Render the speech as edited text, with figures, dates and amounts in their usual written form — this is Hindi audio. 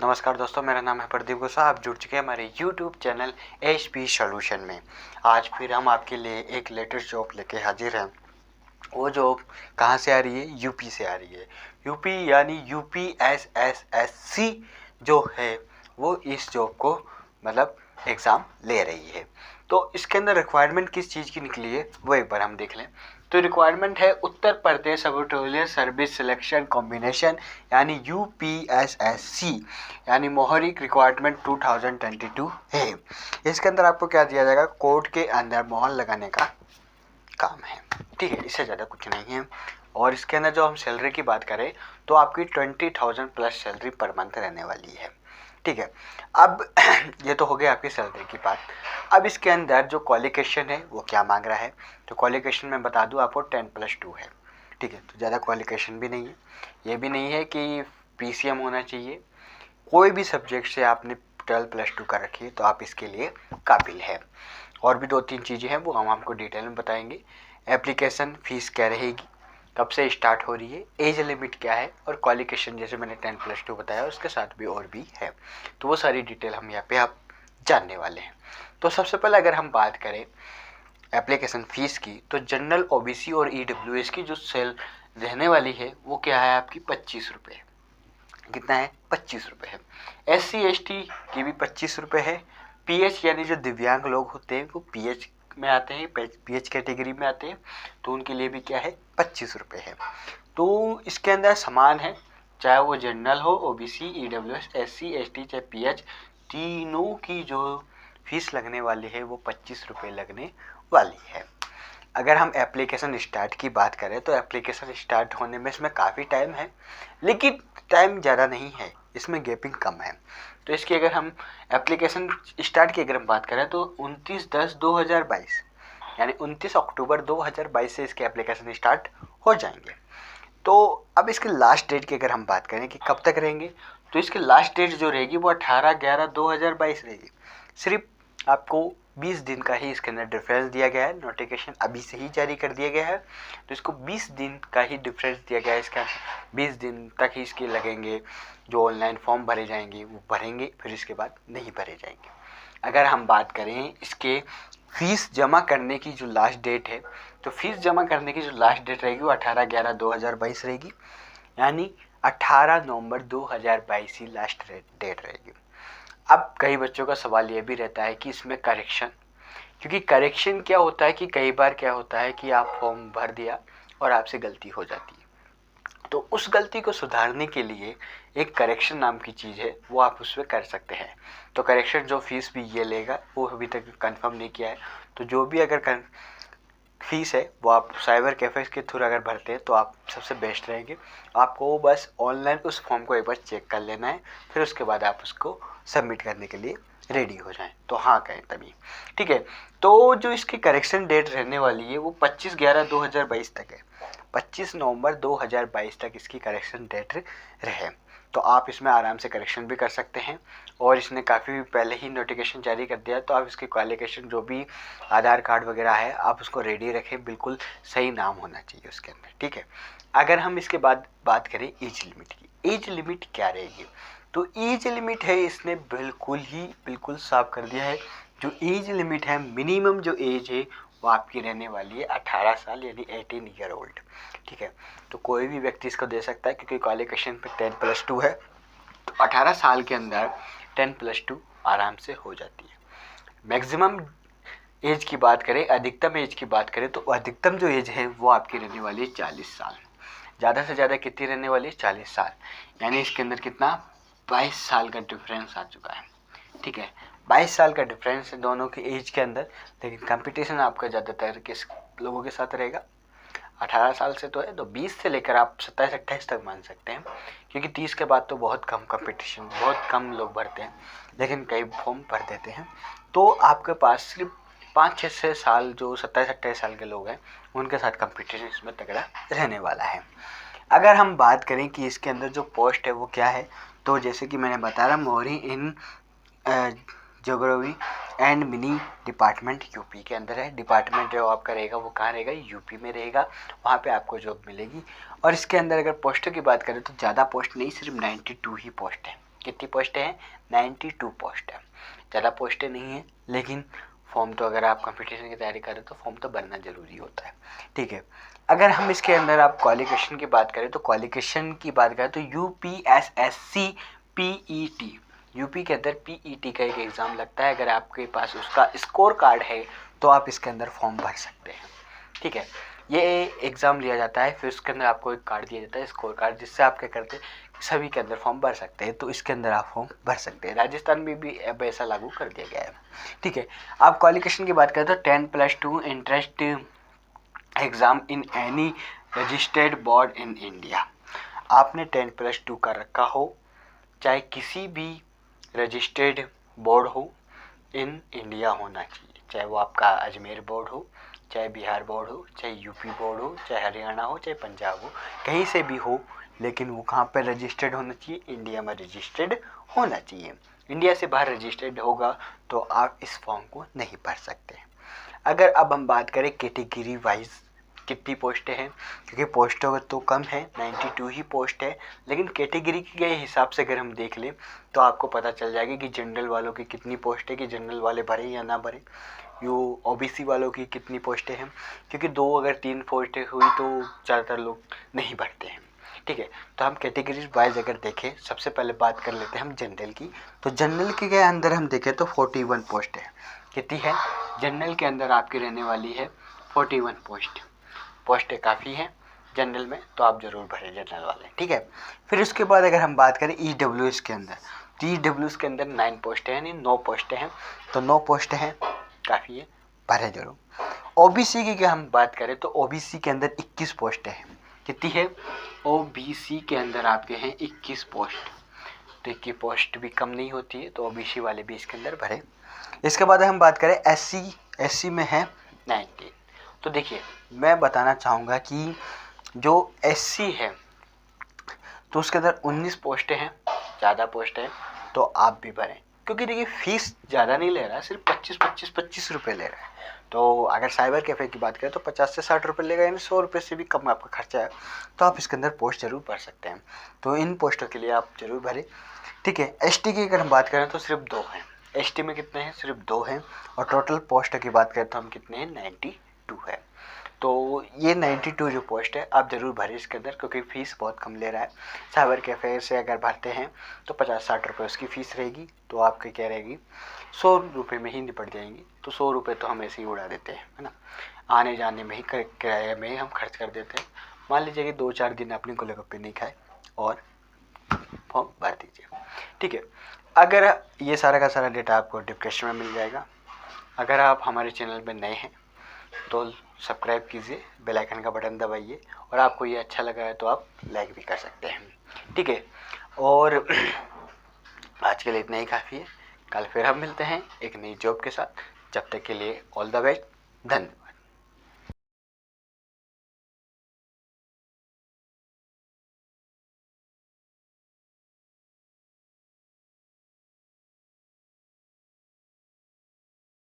नमस्कार दोस्तों, मेरा नाम है प्रदीप गुस्सा। आप जुड़ चुके हैं हमारे YouTube चैनल HP सॉल्यूशन में। आज फिर हम आपके लिए एक लेटेस्ट जॉब लेके हाजिर हैं। वो जॉब कहाँ से आ रही है? यूपी से आ रही है। यूपी यानी UPSSSC जो है वो इस जॉब को मतलब एग्ज़ाम ले रही है। तो इसके अंदर रिक्वायरमेंट किस चीज़ की निकली है वो एक बार हम देख लें। तो रिक्वायरमेंट है Uttar Pradesh petroleum service selection combination यानी UPSSC यानी मोहरी रिक्वायरमेंट 2022 है। इसके अंदर आपको क्या दिया जाएगा? कोर्ट के अंदर मोहर लगाने का काम है। ठीक है, इससे ज़्यादा कुछ नहीं है। और इसके अंदर जो हम सैलरी की बात करें तो आपकी 20,000 प्लस सैलरी पर मंथ रहने वाली है। ठीक है, अब ये तो हो गया आपकी सैलरी की बात। अब इसके अंदर जो क्वालिफिकेशन है वो क्या मांग रहा है? तो क्वालिफिकेशन मैं बता दूं आपको 10+2 है। ठीक है, तो ज़्यादा क्वालिफिकेशन भी नहीं है। ये भी नहीं है कि PCM होना चाहिए। कोई भी सब्जेक्ट से आपने 12+2 कर रखी है तो आप इसके लिए काबिल है। और भी 2-3 चीज़ें हैं वो हम आपको डिटेल में बताएंगे। एप्लीकेशन फ़ीस क्या रहेगी, कब से स्टार्ट हो रही है, एज लिमिट क्या है, और क्वालिफिकेशन जैसे मैंने 10+2 बताया उसके साथ भी और भी है। तो वो सारी डिटेल हम यहाँ पे आप जानने वाले हैं। तो सबसे पहले अगर हम बात करें एप्लीकेशन फ़ीस की तो जनरल OBC और EWS की जो सेल रहने वाली है वो क्या है आपकी 25 रुपये। कितना है? 25 रुपये है। SC ST की भी 25 रुपये है। PH यानी जो दिव्यांग लोग होते हैं वो PH में आते हैं, PH कैटेगरी में आते हैं, तो उनके लिए भी क्या है? 25 रुपये है। तो इसके अंदर समान है, चाहे वो जनरल हो, OBC, EWS, SC ST चाहे PH, तीनों की जो फीस लगने वाली है वो 25 रुपये लगने वाली है। अगर हम एप्लीकेशन स्टार्ट की बात करें तो एप्लीकेशन स्टार्ट होने में इसमें काफ़ी टाइम है, लेकिन टाइम ज़्यादा नहीं है, इसमें गैपिंग कम है। तो इसकी अगर हम एप्लीकेशन स्टार्ट की अगर हम बात करें तो 29/10/2022 यानी 29 अक्टूबर 2022 से इसके एप्लीकेशन स्टार्ट हो जाएंगे। तो अब इसके लास्ट डेट की अगर हम बात करें कि कब तक रहेंगे, तो इसकी लास्ट डेट जो रहेगी वो 18/11/2022 रहेगी। सिर्फ आपको 20 दिन का ही इसके अंदर डिफरेंस दिया गया है। नोटिफिकेशन अभी से ही जारी कर दिया गया है तो इसको 20 दिन का ही डिफरेंस दिया गया है। इसका 20 दिन तक ही इसके लगेंगे। जो ऑनलाइन फॉर्म भरे जाएंगे वो भरेंगे, फिर इसके बाद नहीं भरे जाएंगे। अगर हम बात करें इसके फीस जमा करने की जो लास्ट डेट है, तो फीस जमा करने की जो लास्ट डेट रहेगी वो 18/11/2022 रहेगी, यानी 18 नवंबर 2022 ही लास्ट डेट रहेगी। अब कई बच्चों का सवाल ये भी रहता है कि इसमें करेक्शन, क्योंकि करेक्शन क्या होता है कि कई बार क्या होता है कि आप फॉर्म भर दिया और आपसे गलती हो जाती है, तो उस गलती को सुधारने के लिए एक करेक्शन नाम की चीज़ है, वो आप उसमें कर सकते हैं। तो करेक्शन जो फीस भी ये लेगा वो अभी तक कंफर्म नहीं किया है, तो जो भी अगर फीस है वो आप साइबर कैफ़े के थ्रू अगर भरते हैं तो आप सबसे बेस्ट रहेंगे। आपको बस ऑनलाइन उस फॉर्म को एक बार चेक कर लेना है, फिर उसके बाद आप उसको सबमिट करने के लिए रेडी हो जाएं, तो हाँ कहें तभी। ठीक है, तो जो इसकी करेक्शन डेट रहने वाली है वो 25/11/2022 तक है। 25 नवंबर 2022 तक इसकी करेक्शन डेट रहे, तो आप इसमें आराम से करेक्शन भी कर सकते हैं। और इसने काफ़ी पहले ही नोटिफिकेशन जारी कर दिया, तो आप इसकी क्वालिफिकेशन जो भी आधार कार्ड वगैरह है आप उसको रेडी रखें, बिल्कुल सही नाम होना चाहिए उसके अंदर। ठीक है, अगर हम इसके बाद बात करें एज लिमिट की, एज लिमिट क्या रहेगी? तो एज लिमिट है इसने बिल्कुल साफ कर दिया है। जो एज लिमिट है, मिनिमम जो एज है वो आपकी रहने वाली है 18 साल यानी 18 ईयर ओल्ड। ठीक है, तो कोई भी व्यक्ति इसको दे सकता है क्योंकि क्वालिफिकेशन पे 10+2 है, तो 18 साल के अंदर 10+2 आराम से हो जाती है। मैक्सिमम एज की बात करें, अधिकतम एज की बात करें, तो अधिकतम जो एज है वो आपकी रहने वाली है 40 साल। ज़्यादा से ज़्यादा कितनी रहने वाली है? 40 साल, यानी इसके अंदर कितना? 22 साल का डिफरेंस आ चुका है। ठीक है, 22 साल का डिफरेंस है दोनों की एज के अंदर, लेकिन कंपटीशन आपका ज़्यादातर किस लोगों के साथ रहेगा? 18 साल से तो है, तो 20 से लेकर आप 27-28 तक मान सकते हैं, क्योंकि 30 के बाद तो बहुत कम कंपटीशन, बहुत कम लोग भरते हैं, लेकिन कई फॉर्म भर देते हैं। तो आपके पास सिर्फ 5-6 साल जो 27-28 साल के लोग हैं उनके साथ कंपटीशन इसमें तगड़ा रहने वाला है। अगर हम बात करें कि इसके अंदर जो पोस्ट है वो क्या है, तो जैसे कि मैंने बता रहा, मोहरी in geography and mini department UP के अंदर है। डिपार्टमेंट जो आपका रहेगा वो कहाँ रहेगा? यूपी में रहेगा, वहाँ पे आपको जॉब मिलेगी। और इसके अंदर अगर पोस्टों की बात करें तो ज़्यादा पोस्ट नहीं, सिर्फ 92 ही पोस्ट है। कितनी पोस्टें हैं? 92 पोस्ट है। ज़्यादा पोस्टें नहीं हैं, लेकिन फॉर्म तो अगर आप कंपटीशन की तैयारी करें तो फॉर्म तो भरना ज़रूरी होता है। ठीक है, अगर हम इसके अंदर आप क्वालिफिकेशन की बात करें तो क्वालिफिकेशन की बात करें तो UPSSC PET, यूपी के अंदर PET का एक एग्ज़ाम लगता है। अगर आपके पास उसका स्कोर कार्ड है तो आप इसके अंदर फॉर्म भर सकते हैं। ठीक है, ये एग्ज़ाम लिया जाता है, फिर उसके अंदर आपको एक कार्ड दिया जाता है, स्कोर कार्ड, जिससे आप क्या करते हैं सभी के अंदर फॉर्म भर सकते हैं। तो इसके अंदर आप फॉर्म भर सकते हैं। राजस्थान में भी अब ऐसा लागू कर दिया गया है। ठीक है, आप क्वालिफिकेशन की बात करें तो 10+2 interest exam in any registered board in India. आपने 10+2 का रखा हो, चाहे किसी भी रजिस्टर्ड बोर्ड हो, इन इंडिया होना चाहिए। चाहे वो आपका अजमेर बोर्ड हो, चाहे बिहार बोर्ड हो, चाहे यूपी बोर्ड हो, चाहे हरियाणा हो, चाहे पंजाब हो, कहीं से भी हो, लेकिन वो कहाँ पर रजिस्टर्ड होना चाहिए? इंडिया में रजिस्टर्ड होना चाहिए। इंडिया से बाहर रजिस्टर्ड होगा तो आप इस फॉर्म को नहीं भर सकते। अगर अब हम बात करें कैटेगरी वाइज कितनी पोस्टें हैं, क्योंकि पोस्टों तो कम है, 92 ही पोस्ट है, लेकिन कैटेगरी के हिसाब से अगर हम देख लें तो आपको पता चल जाएगी कि जनरल वालों की कितनी पोस्ट है, कि जनरल वाले भरे या ना भरे, यो OBC वालों की कितनी पोस्टें हैं, क्योंकि 2 अगर 3 पोस्टें हुई तो ज़्यादातर लोग नहीं भरते हैं। ठीक है, तो हम कैटेगरी वाइज अगर देखें, सबसे पहले बात कर लेते हैं हम जनरल की। तो जनरल के अंदर हम देखें तो 41 पोस्ट है। कितनी है? जनरल के अंदर आपकी रहने वाली है 41 पोस्टें काफ़ी हैं जनरल में, तो आप ज़रूर भरें जनरल वाले। ठीक है, फिर उसके बाद अगर हम बात करें EWS के अंदर, तो EWS के अंदर 9 पोस्टें हैं, यानी 9 पोस्टें हैं, तो 9 पोस्टें हैं, काफ़ी है, भरे जरूर। OBC की अगर हम बात करें तो OBC के अंदर 21 पोस्टें हैं। कितनी है? OBC के अंदर आपके हैं 21 पोस्ट, तो 21 पोस्ट भी कम नहीं होती है, तो OBC वाले भी इसके अंदर भरे। इसके बाद हम बात करें SC में है 19। तो देखिए, मैं बताना चाहूँगा कि जो SC है तो उसके अंदर 19 पोस्टें हैं, ज़्यादा पोस्ट है, तो आप भी भरें, क्योंकि देखिए फीस ज़्यादा नहीं ले रहा है, सिर्फ 25 रुपये ले रहा है। तो अगर साइबर कैफ़े की बात करें तो 50 से 60 रुपये लेगा, यानी 100 रुपये से भी कम आपका खर्चा है, तो आप इसके अंदर पोस्ट जरूर भर सकते हैं। तो इन पोस्टों के लिए आप जरूर भरें। ठीक है, ST की अगर हम बात करें तो सिर्फ 2 हैं। ST में कितने हैं? सिर्फ 2 हैं, और टोटल पोस्ट की बात करें तो हम कितने हैं? 92 है। तो ये 92 जो पोस्ट है आप ज़रूर भरें इसके अंदर, क्योंकि फ़ीस बहुत कम ले रहा है। साइबर कैफ़े से अगर भरते हैं तो 50-60 रुपये उसकी फ़ीस रहेगी, तो आपकी क्या रहेगी? 100 रुपये में ही निपट जाएंगी। तो 100 रुपये तो हम ऐसे ही उड़ा देते हैं, है ना, आने जाने में ही, किराए में ही हम खर्च कर देते हैं। मान लीजिए कि 2-4 दिन आपने गोलगप्पे नहीं खाए और फॉर्म भर दीजिए। ठीक है, अगर ये सारा का सारा डेटा आपको डिस्क्रिप्शन में मिल जाएगा। अगर आप हमारे चैनल में नए हैं तो सब्सक्राइब कीजिए, बेल आइकन का बटन दबाइए, और आपको ये अच्छा लगा है तो आप लाइक भी कर सकते हैं। ठीक है, और आज के लिए इतना ही काफ़ी है। कल फिर हम मिलते हैं एक नई जॉब के साथ। जब तक के लिए ऑल द बेस्ट, धन्यवाद।